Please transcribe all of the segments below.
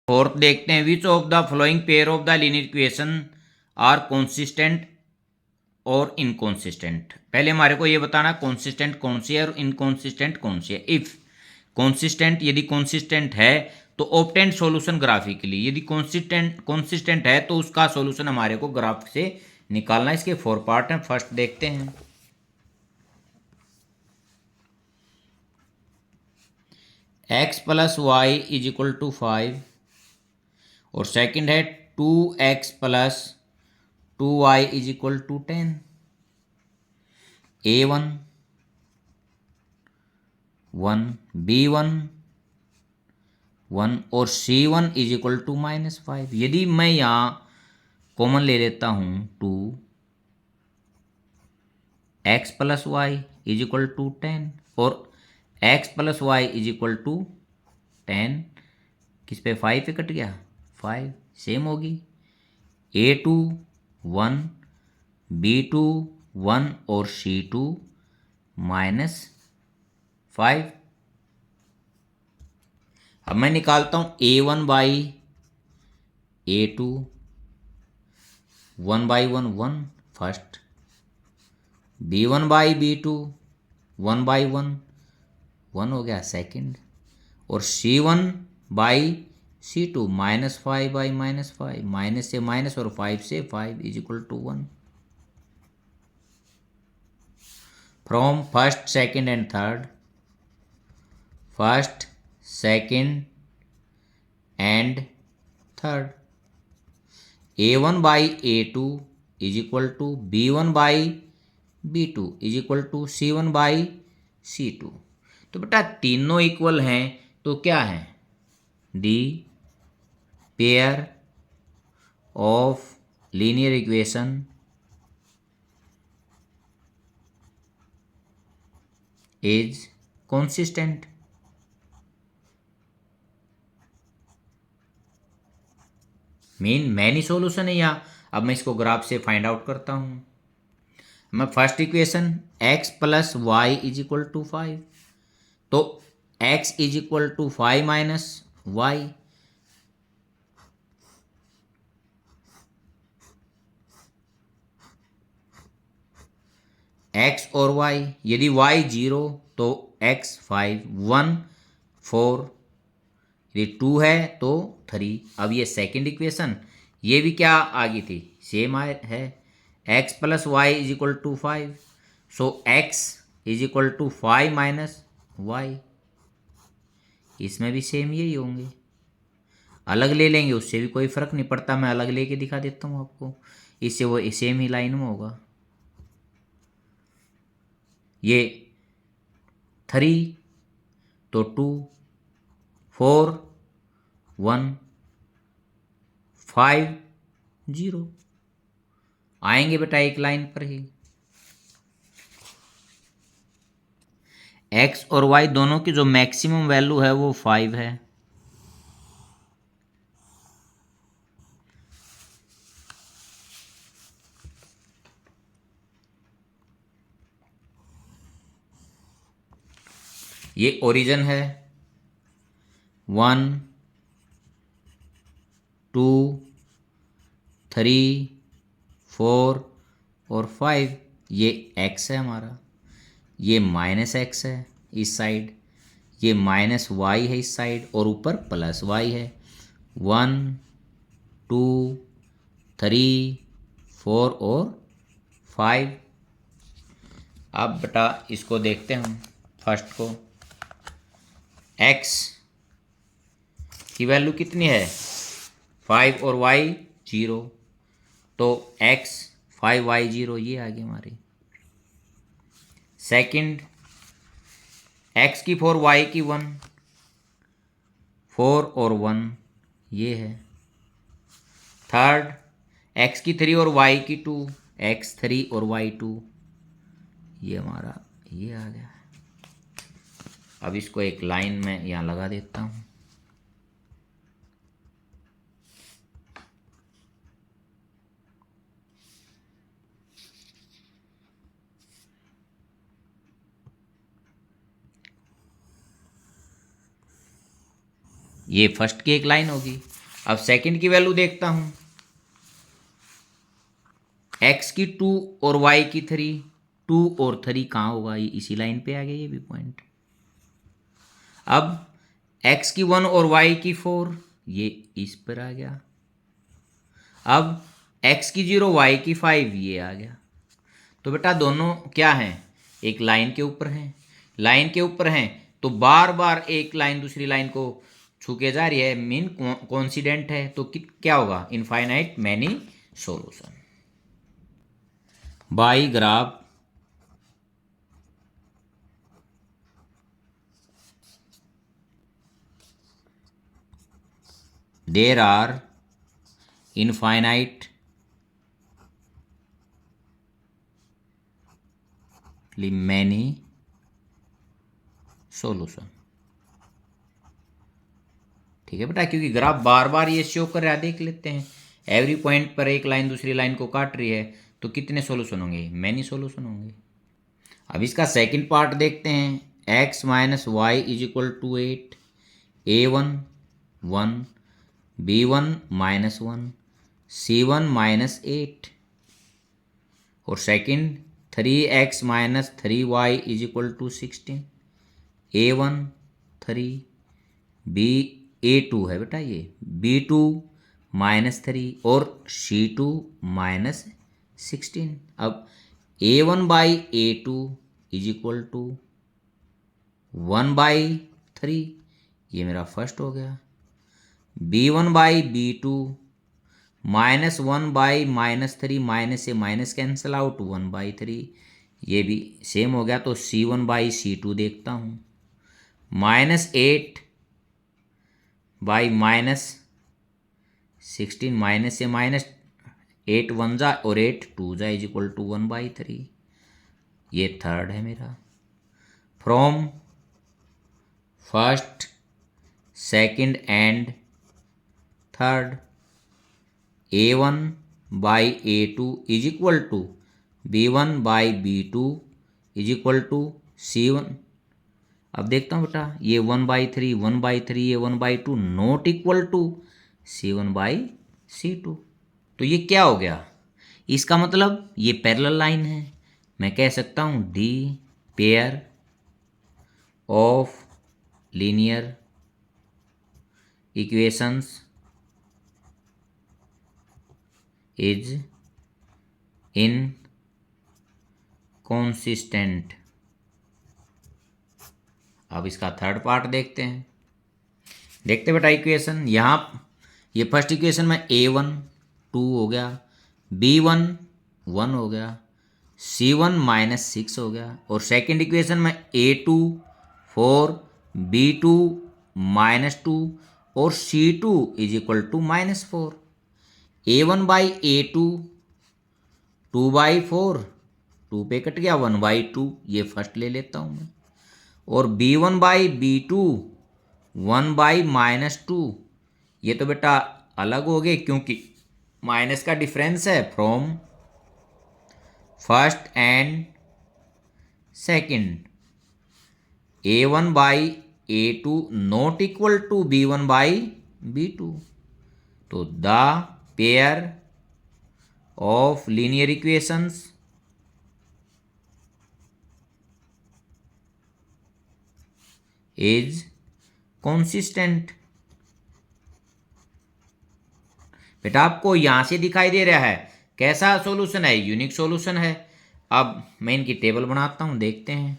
Fourth देखते हैं, which of the following pair of the linear equation are consistent और inconsistent. पहले हमारे को ये बताना कॉन्सिस्टेंट कौन सी है और इनकॉन्सिस्टेंट कौन सी है। इफ कॉन्सिस्टेंट, यदि कॉन्सिस्टेंट है तो ऑब्टेंड सॉल्यूशन ग्राफिकली, यदि कॉन्सिस्टेंट है तो उसका सॉल्यूशन हमारे को ग्राफ से निकालना। इसके 4 पार्ट हैं। फर्स्ट देखते हैं, x plus y is equal to 5 और सेकंड है 2x plus 2y is equal to 10। a1 1, b1 1 और c1 इज इक्वल टू -5। यदि मैं यहाँ कॉमन ले लेता हूँ 2x plus y is equal to 10 और x plus y is equal to 10, किस पे 5 पे कट गया, 5 सेम होगी। a2 1, b2 1 और c2 -5। अब मैं निकालता हूँ a1 by a2, 1 by 1 1 first, b1 by b2 1 by 1 1 हो गया सेकंड, और c1 by c2 -5 by -5, minus से माइनस और 5 से 5 is equal to 1। From first second and third, first second and third, a1 by a2 is equal to b1 by b2 is equal to c1 by c2। तो बेटा तीनों equal हैं तो क्या है, the pair of linear equation is consistent. Mean many solution है यहाँ। अब मैं इसको ग्राफ से फाइंड आउट करता हूँ। मैं first equation x plus y is equal to 5, तो x is equal to 5 minus y, x और y, यदि y 0 तो x 5, 1 4, यदि 2 है तो 3। अब ये सेकंड इक्वेशन, ये भी क्या आ गई थी, सेम है, x plus y is equal to 5, so x is equal to 5 minus y, इसमें भी सेम यही होंगे। अलग ले लेंगे उससे भी कोई फर्क नहीं पड़ता, मैं अलग लेके दिखा देता हूँ आपको, इससे वो सेम ही लाइन में होगा। ये 3 तो 2, 4 1 5 0 आएंगे बेटा एक लाइन पर ही। x और y दोनों की जो मैक्सिमम वैल्यू है वो 5 है। ये ओरिजिन है, 1 2 3 4 और 5, ये x है हमारा, ये माइनस x है इस साइड, ये माइनस y है इस साइड, और ऊपर प्लस y है। 1 2 3 4 और 5। अब बेटा इसको देखते हैं हम, फर्स्ट को x की वैल्यू कितनी है 5 और y 0, तो x 5 y 0 ये आ गई हमारी। सेकंड x की 4 y की 1, 4 और 1 ये है। थर्ड x की 3 और y की 2, x 3 और y 2 ये हमारा ये आ गया। अब इसको एक लाइन में यहाँ लगा देता हूँ। ये फर्स्ट की एक लाइन होगी, अब सेकंड की वैल्यू देखता हूं, x की 2 और y की 3, 2 और 3 कहाँ होगा, ये इसी लाइन पे आ गया ये भी पॉइंट। अब x की 1 और y की 4, ये इस पर आ गया। अब x की 0 y की 5, ये आ गया। तो बेटा दोनों क्या हैं, एक लाइन के ऊपर हैं, लाइन के ऊपर हैं तो बार बार एक लाइन दूसरी लाइन को छू के जा रही है, मीन कोइंसिडेंट है, तो क्या होगा, infinite many solution. By graph there are infinite many solution। ठीक है बेटा, क्योंकि ग्राफ बार बार ये शो कर रहा है, देख लेते हैं एवरी पॉइंट पर एक लाइन दूसरी लाइन को काट रही है, तो कितने सॉल्यूशन होंगे, मैनी सॉल्यूशन होंगे। अब इसका सेकंड पार्ट देखते हैं, x minus y is equal to 8, a1 1, b1 minus 1, c1 minus 8, और second 3x minus 3y is equal to 16, a1 3, b a2 है बेटा ये, b2 माइनस 3 और c2 माइनस 16। अब a1 by a2 is equal to 1 by 3, ये मेरा first हो गया। b1 by b2 minus 1 by minus 3, minus से माइनस कैंसिल आउट, 1 बाई 3, ये भी सेम हो गया। तो c1 बाई c2 देखता हूँ, माइनस 8 बाई माइनस 16, माइनस से माइनस 8 1 जा और 8 2 जा इज इक्वल टू 1 बाई 3, ये थर्ड है मेरा। From first second and third, a1 by a2 is equal to b1 by b2 is equal to c1। अब देखता हूँ बेटा, ये 1/3 1/3, ये 1/2 not equal to c1 by c2। तो ये क्या हो गया, इसका मतलब ये पैरेलल लाइन है। मैं कह सकता हूँ D pair of linear equations is inconsistent. अब इसका थर्ड पार्ट देखते हैं, देखते बेटा इक्वेशन। यहाँ ये फर्स्ट इक्वेशन में a1 2 हो गया, b1 1 हो गया, c1 माइनस 6 हो गया, और सेकंड इक्वेशन में a2 4, b2 माइनस 2 और c2 is equal to minus 4। a1 by a2 2/4, 2 पे कट गया, 1/2, ये फर्स्ट ले लेता हूँ मैं, और b1 by b2 1 by minus 2, ये तो बेटा अलग हो गए क्योंकि माइनस का डिफरेंस है from first and second. a1 by a2 not equal to b1 by b2। तो the pair of linear equations is consistent. बेटा आपको यहां से दिखाई दे रहा है कैसा सॉल्यूशन है, यूनिक सॉल्यूशन है। अब मैं इनकी टेबल बनाता हूं, देखते हैं।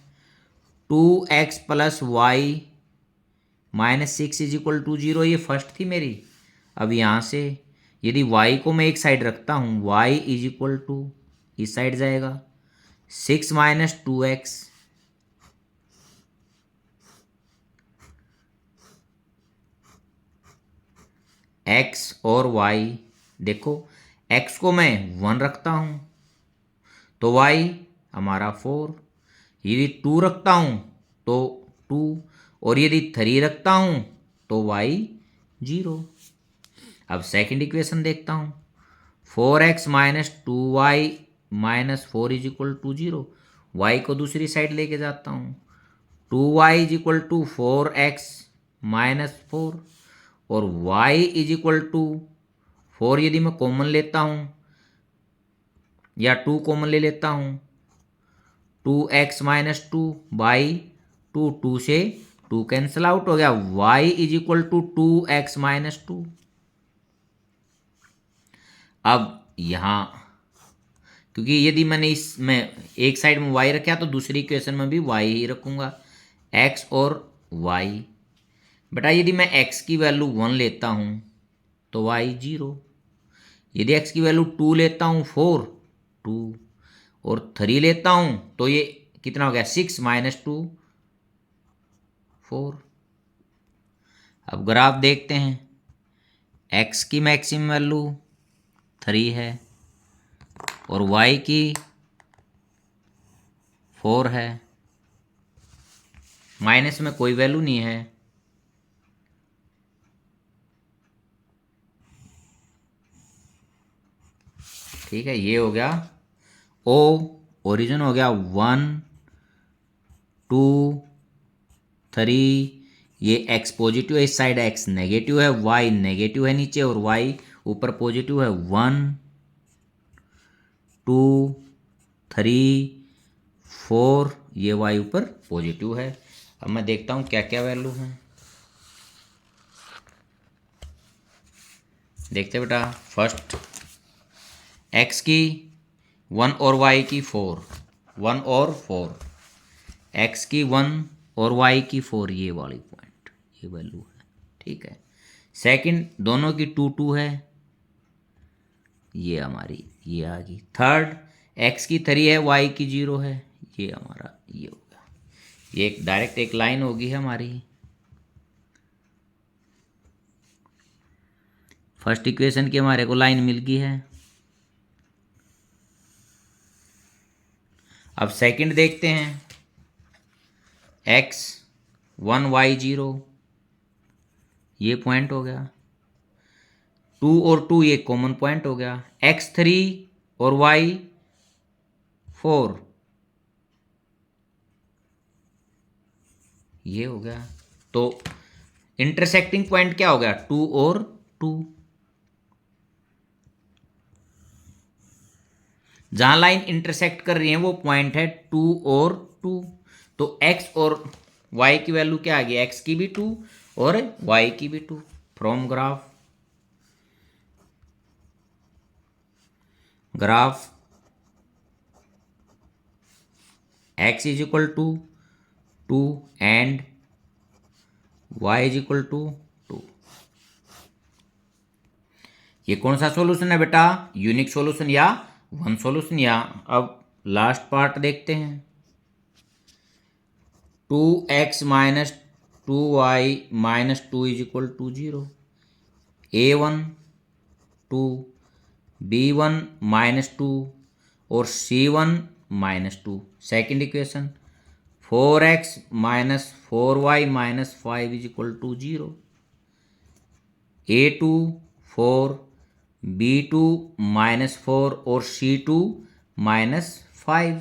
2x plus y minus 6 is equal to 0, ये फर्स्ट थी मेरी। अब यहां से यदि y को मैं एक साइड रखता हूं, y इज इक्वल टू इस साइड जाएगा 6 माइनस 2x, x और y, देखो x को मैं 1 रखता हूं तो y हमारा 4, यदि 2 रखता हूं तो 2, और यदि 3 रखता हूं तो y 0। अब सेकंड इक्वेशन देखता हूं, 4x minus 2y minus 4 is equal to 0, y को दूसरी साइड लेके जाता हूं, 2y is equal to 4x minus 4, और y इज इक्वल टू 4 यदि मैं कॉमन लेता हूँ या 2 कॉमन ले लेता हूँ, 2x माइनस 2 बाई 2, 2 से 2 कैंसिल आउट हो गया, y is equal to 2x minus 2। अब यहाँ क्योंकि यदि मैंने इसमें एक साइड में y रखा तो दूसरी इक्वेशन में भी y ही रखूँगा, x और y। बेटा यदि मैं x की वैल्यू 1 लेता हूँ तो y 0, यदि x की वैल्यू 2 लेता हूँ 4, 2 और 3 लेता हूँ तो ये कितना हो गया 6 माइनस 2, 4। अब ग्राफ देखते हैं, x की मैक्सिमम वैल्यू 3 है और y की 4 है, माइनस में कोई वैल्यू नहीं है। ठीक है, ये हो गया O, ओरिजिन हो गया 1 2 3, ये x पॉजिटिव है इस साइड, x नेगेटिव है, y नेगेटिव है नीचे और y ऊपर पॉजिटिव है, 1 2 3 4, ये y ऊपर पॉजिटिव है। अब मैं देखता हूँ क्या क्या वैल्यू है। देखते बेटा, फर्स्ट x की 1 और y की 4, 1 और 4, x की 1 और y की 4, ये वाली पॉइंट ये वैल्यू है। ठीक है, सेकंड दोनों की 2 2 है, ये हमारी ये आ गई। थर्ड x की 3 है, y की 0 है, ये हमारा ये हो गया। ये एक डायरेक्ट एक लाइन होगी हमारी। फर्स्ट इक्वेशन की हमारे को लाइन मिल गई है। अब सेकंड देखते हैं, x 1 y 0, ये पॉइंट हो गया। 2 और 2 ये कॉमन पॉइंट हो गया। x 3 और y 4, ये हो गया। तो इंटरसेक्टिंग पॉइंट क्या हो गया, 2 और 2। जहां लाइन इंटरसेक्ट कर रही है वो पॉइंट है 2 और 2। तो x और y की वैल्यू क्या आ गई, x की भी 2 और y की भी 2। From graph x is equal to 2 and y is equal to 2। ये कौन सा सॉल्यूशन है बेटा, यूनिक सॉल्यूशन या वन सॉल्यूशन। या अब लास्ट पार्ट देखते हैं, 2x minus 2y minus 2 is equal to 0, a1 2 b1 minus 2 और c1 minus 2। Second equation 4x minus 4y minus 5 is equal to 0, a2 4 b2 minus 4 और c2 minus 5।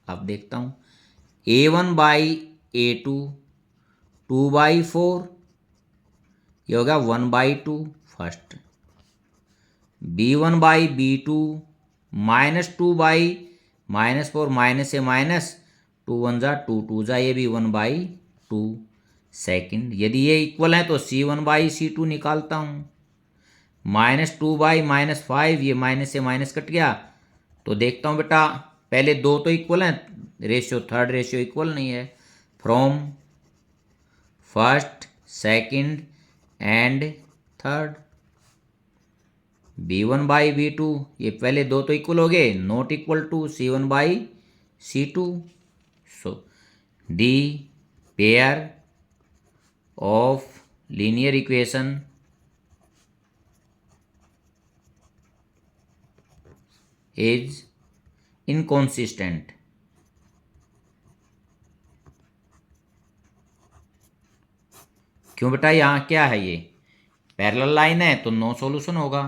अब देखता हूँ, a1 बाई a2 2 बाई 4, ये हो गया 1 by 2 first. b1 by b2 minus 2 by minus 4, minus से minus 2 1 जा 2 2 जा, ये भी 1 बाई 2 सेकेंड। यदि ये इक्वल है तो c1 बाई c2 निकालता हूँ, माइनस 2 बाई माइनस 5, ये माइनस से माइनस कट गया। तो देखता हूँ बेटा, पहले दो तो इक्वल हैं, रेशियो थर्ड रेशियो इक्वल नहीं है। From first second and third, b1 by b2, ये पहले दो तो इक्वल हो गए, not equal to c1 by c2। So the pair of linear equation is inconsistent. क्यों बेटा, यहाँ क्या है, ये पैरेलल लाइन है तो नो सॉल्यूशन होगा।